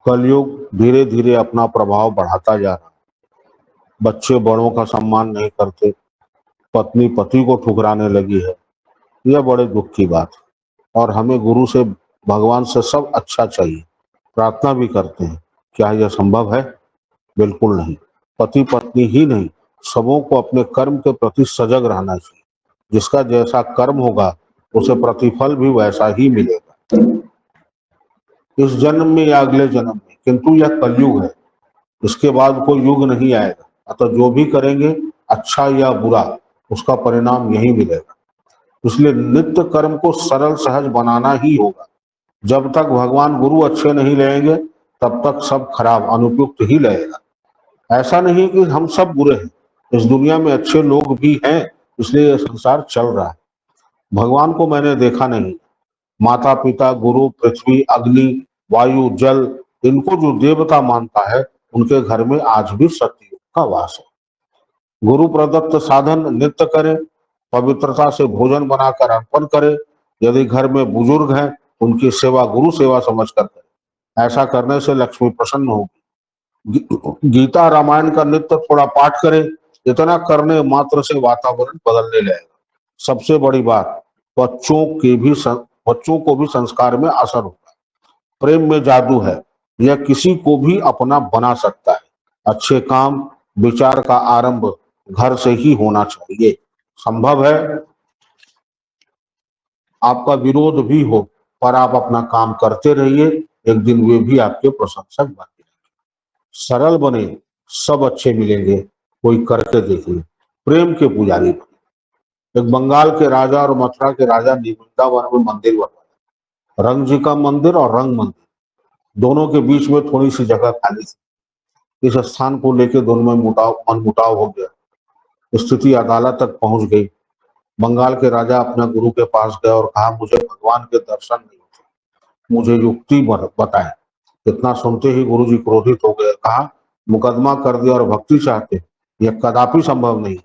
कलयुग धीरे धीरे अपना प्रभाव बढ़ाता जा रहा है। बच्चे बड़ों का सम्मान नहीं करते, पत्नी पति को ठुकराने लगी है। यह बड़े दुख की बात है और हमें गुरु से, भगवान से सब अच्छा चाहिए, प्रार्थना भी करते हैं। क्या यह संभव है? बिल्कुल नहीं। पति पत्नी ही नहीं, सबों को अपने कर्म के प्रति सजग रहना चाहिए। जिसका जैसा कर्म होगा उसे प्रतिफल भी वैसा ही मिलेगा, इस जन्म में या अगले जन्म में। किंतु यह कलयुग है, इसके बाद कोई युग नहीं आएगा। अतः जो भी करेंगे, अच्छा या बुरा, उसका परिणाम यही मिलेगा। इसलिए नित्य कर्म को सरल सहज बनाना ही होगा। जब तक भगवान गुरु अच्छे नहीं रहेंगे, तब तक सब खराब अनुपयुक्त ही रहेगा। ऐसा नहीं कि हम सब बुरे हैं, इस दुनिया में अच्छे लोग भी हैं, इसलिए यह संसार चल रहा है। भगवान को मैंने देखा नहीं। माता पिता, गुरु, पृथ्वी, अग्नि, वायु, जल, इनको जो देवता मानता है, उनके घर में आज भी सतयुग का वास है। गुरु प्रदत्त साधन नित्य करे, पवित्रता से भोजन बनाकर अर्पण करे। यदि घर में बुजुर्ग हैं, उनकी सेवा गुरु सेवा समझकर करे। ऐसा करने से लक्ष्मी प्रसन्न होगी। गीता रामायण का नित्य थोड़ा पाठ करे। इतना करने मात्र से वातावरण बदलने लगेगा। सबसे बड़ी बात, बच्चों को भी संस्कार में असर होगा। प्रेम में जादू है, यह किसी को भी अपना बना सकता है। अच्छे काम, विचार का आरंभ घर से ही होना चाहिए। संभव है आपका विरोध भी हो, पर आप अपना काम करते रहिए। एक दिन वे भी आपके प्रशंसक बनेंगे। सरल बने, सब अच्छे मिलेंगे। कोई करके देखिए, प्रेम के पुजारी बने। एक बंगाल के राजा और मथुरा के राजा ने वृंदावन में मंदिर बनवाया। रंग जी का मंदिर और रंग मंदिर, दोनों के बीच में थोड़ी सी जगह खाली थी। इस स्थान को लेकर दोनों में मनमुटाव हो गया। स्थिति अदालत तक पहुंच गई। बंगाल के राजा अपने गुरु के पास गए और कहा, मुझे भगवान के दर्शन नहीं होते, मुझे युक्ति बताएं। इतना सुनते ही गुरु जी क्रोधित हो गए। कहा, मुकदमा कर दिया और भक्ति चाहते, यह कदापि संभव नहीं।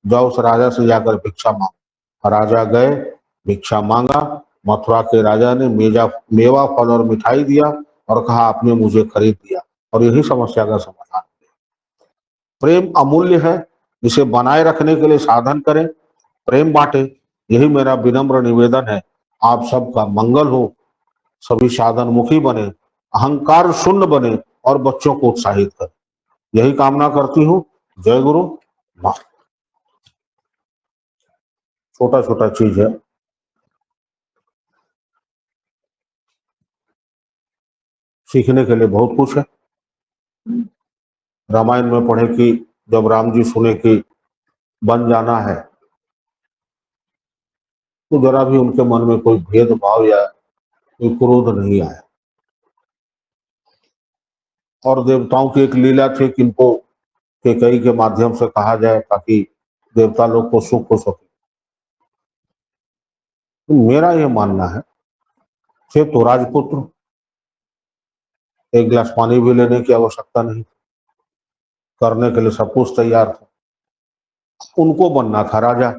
जाओ उस राजा से जाकर भिक्षा मांगो। राजा गए, भिक्षा मांगा। मथुरा के राजा ने मेवा फल और मिठाई दिया और कहा, आपने मुझे खरीद दिया। और यही समस्या का समाधान है। प्रेम अमूल्य है, इसे बनाए रखने के लिए साधन करें, प्रेम बांटे। यही मेरा विनम्र निवेदन है। आप सबका मंगल हो, सभी साधन मुखी बने, अहंकार शून्य बने और बच्चों को उत्साहित करें। यही कामना करती हूँ। जय गुरु। वाह, छोटा छोटा चीज है। सीखने के लिए बहुत कुछ है। रामायण में पढ़े कि जब राम जी सुने कि बन जाना है, तो जरा भी उनके मन में कोई भेदभाव या कोई क्रोध नहीं आया। और देवताओं की एक लीला थी कि इनको केकई के माध्यम से कहा जाए ताकि देवता लोग को सुख हो सके। तो मेरा यह मानना है, थे तो राजपुत्र, एक गिलास पानी भी लेने की आवश्यकता नहीं, करने के लिए सब कुछ तैयार था। उनको बनना था राजा।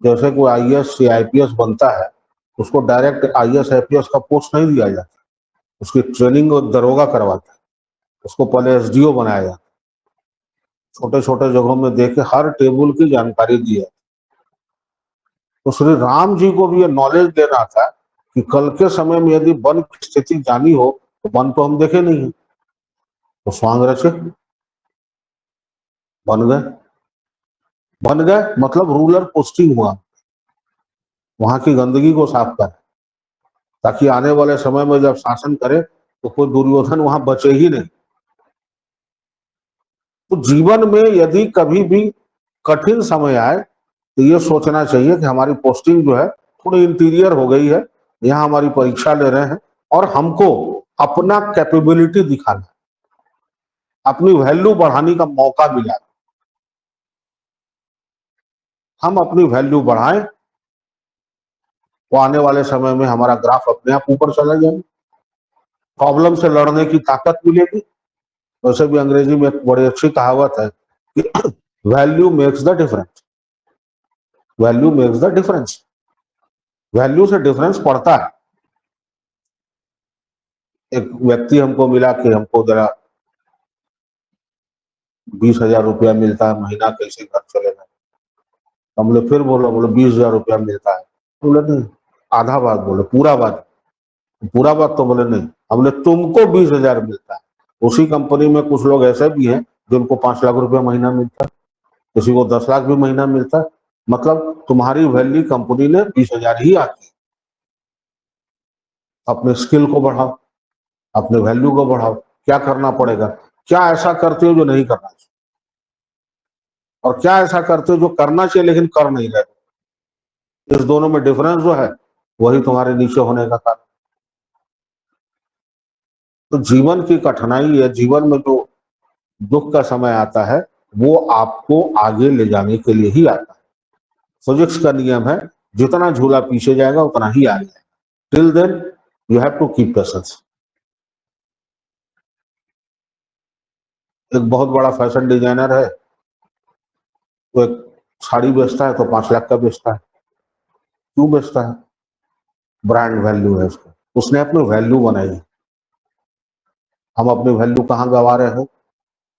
जैसे कोई आईएएस या आईपीएस बनता है, उसको डायरेक्ट आईएएस आईपीएस का पोस्ट नहीं दिया जाता, उसकी ट्रेनिंग और दरोगा करवाता है। उसको पहले एसडीओ बनाया जाता, छोटे छोटे जगहों में देखे हर टेबल की जानकारी दी है। तो श्री राम जी को भी ये नॉलेज देना था कि कल के समय में यदि वन की स्थिति जानी हो, तो वन तो हम देखे नहीं है, तो स्वांग रचे, बन गए। बन गए मतलब रूलर पोस्टिंग हुआ, वहां की गंदगी को साफ कर, ताकि आने वाले समय में जब शासन करे तो कोई दुर्योधन वहां बचे ही नहीं। तो जीवन में यदि कभी भी कठिन समय आए, तो ये सोचना चाहिए कि हमारी पोस्टिंग जो है थोड़ी इंटीरियर हो गई है, यहाँ हमारी परीक्षा ले रहे हैं और हमको अपना कैपेबिलिटी दिखाना, अपनी वैल्यू बढ़ाने का मौका मिला। हम अपनी वैल्यू बढ़ाएं, तो आने वाले समय में हमारा ग्राफ अपने आप ऊपर चला जाएगा, प्रॉब्लम से लड़ने की ताकत मिलेगी। वैसे भी अंग्रेजी में एक बड़ी अच्छी कहावत है कि value makes the difference. Value makes the difference. Value से डिफरेंस पड़ता है। एक व्यक्ति हमको मिला कि हमको जरा 20,000 रुपया मिलता है महीना, कैसे घर चलेगा। हम बोले, फिर बोले 20,000 रुपया मिलता है। बोले नहीं, आधा बात बोले, पूरा बात। पूरा बात तो बोले नहीं। हम बोले तुमको 20,000 मिलता है, उसी कंपनी में कुछ लोग ऐसे भी हैं जिनको 5 लाख रुपया महीना मिलता है, किसी को 10 लाख भी महीना मिलता है। मतलब तुम्हारी वैल्यू कंपनी ने 20,000 ही आती है। अपने स्किल को बढ़ाओ, अपने वैल्यू को बढ़ाओ। क्या करना पड़ेगा? क्या ऐसा करते हो जो नहीं करना चाहिए, और क्या ऐसा करते हो जो करना चाहिए लेकिन कर नहीं रहे। इस दोनों में डिफरेंस जो है, वही तुम्हारे नीचे होने का कारण। तो जीवन की कठिनाई है, जीवन में जो दुख का समय आता है, वो आपको आगे ले जाने के लिए ही आता है। फिजिक्स का नियम है, जितना झूला पीछे जाएगा उतना ही आगे जाएगा। Till then you have to keep patience. एक बहुत बड़ा फैशन डिजाइनर है, वो एक साड़ी बेचता है तो 5 लाख का बेचता है। क्यों बेचता है? ब्रांड वैल्यू है उसका, उसने अपनी वैल्यू बनाई है। हम अपनी वैल्यू कहाँ गवा रहे हैं?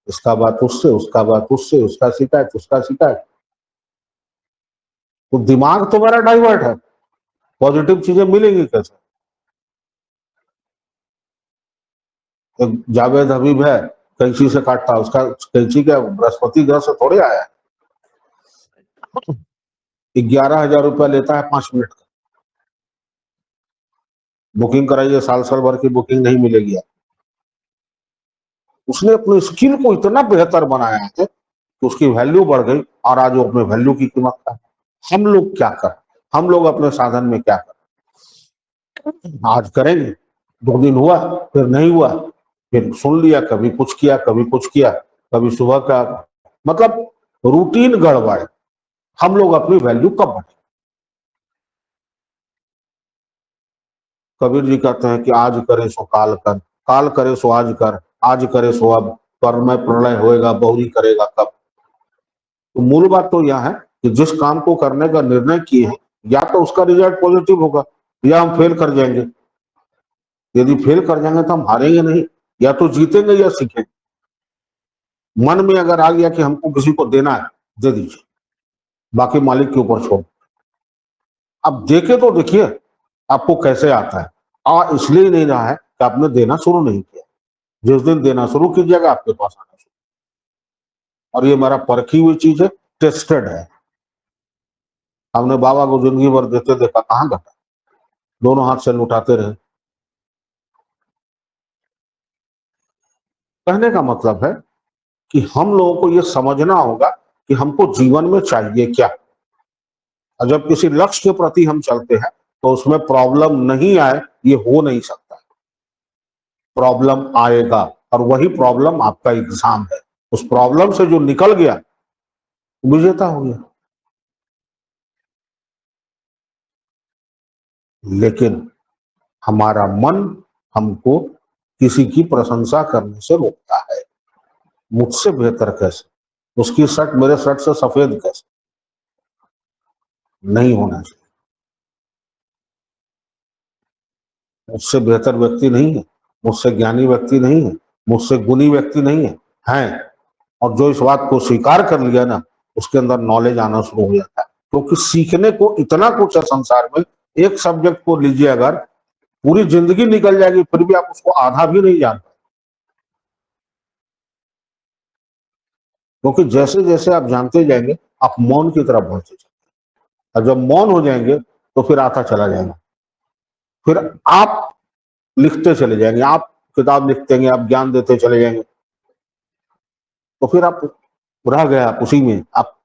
इसका बात उससे, उसका बात उससे, उसका शिकायत, उसका शिकायत। तो दिमाग तो मेरा डाइवर्ट है, पॉजिटिव चीजें मिलेंगी कैसे? एक जावेद हबीब है, कैंची से काटता, उसका कैंची क्या बृहस्पति ग्रह से थोड़े आया है। 11,000 रुपया लेता है 5 मिनट का। बुकिंग कराइए, साल साल भर की बुकिंग नहीं मिलेगी। उसने अपने स्किल को इतना बेहतर बनाया है कि उसकी वैल्यू बढ़ गई, और आज वो अपने वैल्यू की कीमत का। हम लोग क्या कर, हम लोग अपने साधन में क्या कर, आज करेंगे, 2 दिन हुआ, फिर नहीं हुआ, फिर सुन लिया, कभी कुछ किया, कभी कुछ किया, कभी सुबह का, मतलब रूटीन गड़बड़। हम लोग अपनी वैल्यू कब बढ़े? कबीर जी कहते हैं कि आज करे सो काल कर, काल करे सो आज करे सो अब, पर में प्रलय होएगा बहुरी करेगा कब। तो मूल बात तो यह है कि जिस काम को करने का निर्णय किए हैं, या तो उसका रिजल्ट पॉजिटिव होगा, या हम फेल कर जाएंगे। यदि फेल कर जाएंगे तो हम हारेंगे नहीं, या तो जीतेंगे या सीखेंगे। मन में अगर आ गया कि हमको किसी को देना है, दे दीजिए, बाकी मालिक के ऊपर छोड़। अब देखे तो देखिए आपको कैसे आता है। आ इसलिए नहीं रहा है कि आपने देना शुरू नहीं किया। जिस दिन देना शुरू कीजिएगा, आपके पास आना शुरू। और ये मेरा परखी हुई चीज है, टेस्टेड है। हमने बाबा को जिंदगी भर देते देखा, कहाँ घटा, दोनों हाथ से लुटाते रहे। कहने का मतलब है कि हम लोगों को यह समझना होगा कि हमको जीवन में चाहिए क्या। और जब किसी लक्ष्य के प्रति हम चलते हैं तो उसमें प्रॉब्लम नहीं आए, ये हो नहीं सकता। प्रॉब्लम आएगा, और वही प्रॉब्लम आपका एग्जाम है। उस प्रॉब्लम से जो निकल गया, विजेता हो गया। लेकिन हमारा मन हमको किसी की प्रशंसा करने से रोकता है। मुझसे बेहतर कैसे, उसकी शर्ट मेरे शर्ट से सफेद कैसे, नहीं होना चाहिए। मुझसे बेहतर व्यक्ति नहीं है, मुझसे ज्ञानी व्यक्ति नहीं है, मुझसे गुणी व्यक्ति नहीं है, हैं। और जो इस बात को स्वीकार कर लिया ना, उसके अंदर नॉलेज आना शुरू हो जाता है। क्योंकि सीखने को इतना कुछ है संसार में। एक सब्जेक्ट को लीजिए, अगर पूरी जिंदगी निकल जाएगी फिर भी आप उसको आधा भी नहीं जानते। क्योंकि जैसे जैसे आप जानते जाएंगे, आप मौन की तरफ बढ़ते जाएंगे, और जब मौन हो जाएंगे तो फिर आता चला जाएगा। फिर आप लिखते चले जाएंगे, आप किताब लिखते हैं, आप ज्ञान देते चले जाएंगे, तो फिर आप रह गए, आप उसी में आप,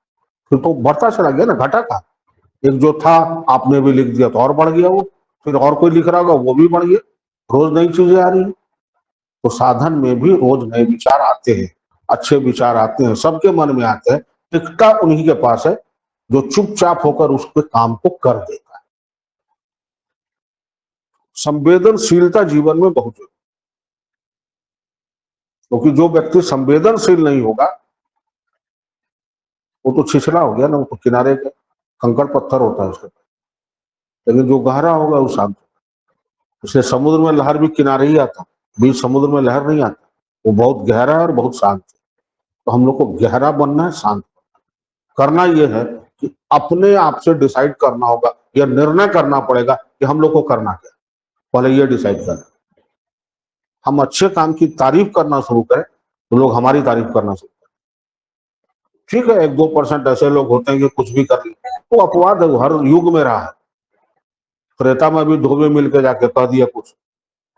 फिर तो बढ़ता चला गया ना, घटा का। एक जो था आपने भी लिख दिया तो और बढ़ गया वो, फिर और कोई लिख रहा होगा वो भी बढ़ गया। रोज नई चीजें आ रही है। तो साधन में भी रोज नए विचार आते हैं, अच्छे विचार आते हैं, सबके मन में आते हैं। टिकटा उन्हीं के पास है जो चुपचाप होकर उसके काम को कर देता है। संवेदनशीलता जीवन में बहुत जरूरी, क्योंकि जो व्यक्ति संवेदनशील नहीं होगा, वो तो छिछला हो गया ना, वो तो किनारे के कंकड़ पत्थर होता है उसके पास। लेकिन जो गहरा होगा वो शांत होगा। इसलिए समुद्र में लहर भी किनारे ही आता, बीच समुद्र में लहर नहीं आता। वो बहुत गहरा है और बहुत शांत है। तो हम लोग को गहरा बनना है, शांत करना ये है कि अपने आप से डिसाइड करना होगा या निर्णय करना पड़ेगा कि हम लोग को करना क्या। पहले ये डिसाइड करें। हम अच्छे काम की तारीफ करना शुरू करें तो लोग हमारी तारीफ करना शुरू करें। ठीक है, 1-2% ऐसे लोग होते हैं कि कुछ भी कर लेते, वो अपवाद है, वो हर युग में रहा है। त्रेता में भी धोबे मिल के जाके कह दिया कुछ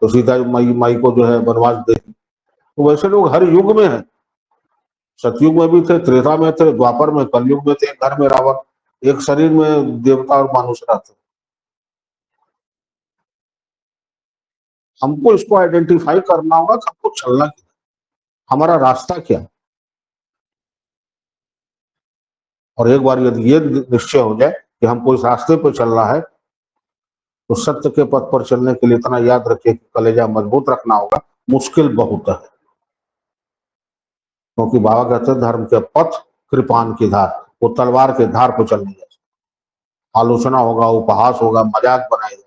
तो सीता माई माई को जो है वनवास दे दी। तो वैसे लोग हर युग में है। सतयुग में भी थे, त्रेता में थे, द्वापर में, कलयुग में थे। एक घर में रावण, एक शरीर में देवता और मानुष रहते। हमको इसको आइडेंटिफाई करना होगा कि हमको चलना क्या, हमारा रास्ता क्या। और एक बार यदि ये निश्चय हो जाए कि हमको इस रास्ते पर चलना है तो सत्य के पथ पर चलने के लिए इतना याद रखिए कि कलेजा मजबूत रखना होगा। मुश्किल बहुत है, क्योंकि बाबा कहते हैं धर्म के पथ कृपान की धार, वो तलवार के धार पर चलने जैसे। आलोचना होगा, उपहास होगा, मजाक बनाया जाएगा।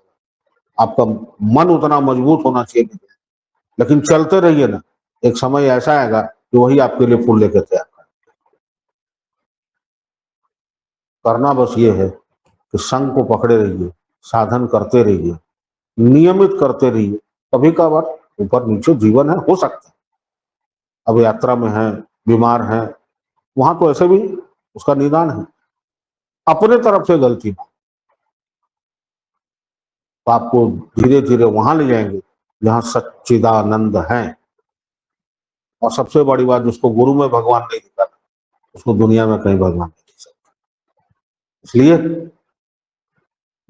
आपका मन उतना मजबूत होना चाहिए, लेकिन चलते रहिए ना। एक समय ऐसा आएगा कि वही आपके लिए फूल लेके तैयार करना। बस ये है कि संग को पकड़े रहिए, साधन करते रहिए, नियमित करते रहिए। कभी कभार ऊपर नीचे जीवन है, हो सकता है। अब यात्रा में है, बीमार है, वहां तो ऐसे भी उसका निदान है। अपने तरफ से गलती ना, तो आपको धीरे धीरे वहां ले जाएंगे जहां सच्चिदानंद है। और सबसे बड़ी बात, जिसको गुरु में भगवान नहीं दिखा उसको दुनिया में कहीं भगवान नहीं दिख सकता। इसलिए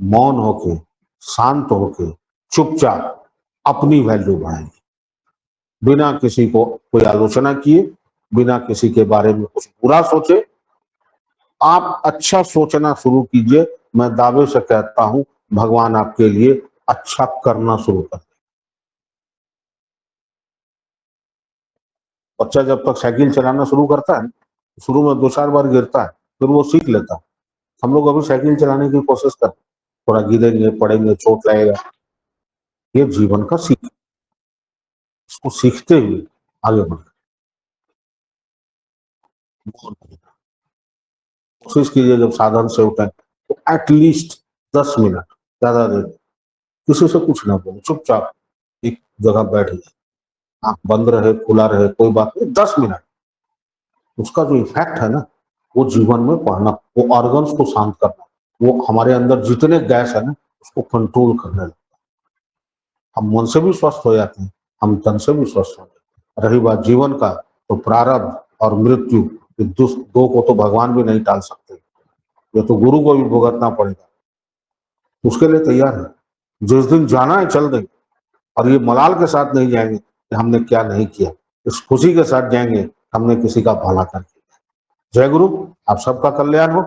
मौन होके, शांत होके, चुपचाप अपनी वैल्यू बढ़ाएंगे, बिना किसी को कोई आलोचना किए, बिना किसी के बारे में कुछ बुरा सोचे। आप अच्छा सोचना शुरू कीजिए। मैं दावे से कहता हूं भगवान आपके लिए अच्छा करना शुरू कर। बच्चा जब तक साइकिल चलाना शुरू करता है, शुरू में 2-4 बार गिरता है, फिर वो सीख लेता है। हम लोग अभी साइकिल चलाने की कोशिश करते हैं, थोड़ा गिरेंगे, पड़ेंगे, चोट लगेगा। ये जीवन का सीख, इसको सीखते हुए आगे बढ़। कोशिश कीजिए जब साधन से उठे तो एटलीस्ट 10 मिनट, ज्यादा देर किसी से कुछ ना बोले, चुपचाप एक जगह बैठ जाए, आंख बंद रहे, खुला रहे, कोई बात नहीं। 10 मिनट, उसका जो इफेक्ट है ना, वो जीवन में पढ़ना, वो ऑर्गन्स को शांत करना, वो हमारे अंदर जितने गैस है ना उसको कंट्रोल करने लगता। हम मन से भी स्वस्थ हो जाते हैं, हम तन से भी स्वस्थ हो जाते हैं। रही बात जीवन का, तो प्रारब्ध और मृत्यु, दो को तो भगवान भी नहीं टाल सकते। ये तो गुरु को भी भुगतना पड़ेगा, उसके लिए तैयार है। जिस दिन जाना है चल देंगे, और ये मलाल के साथ नहीं जाएंगे कि हमने क्या नहीं किया, इस खुशी के साथ जाएंगे हमने किसी का भला कर दिया। जय गुरु, आप सबका कल्याण हो।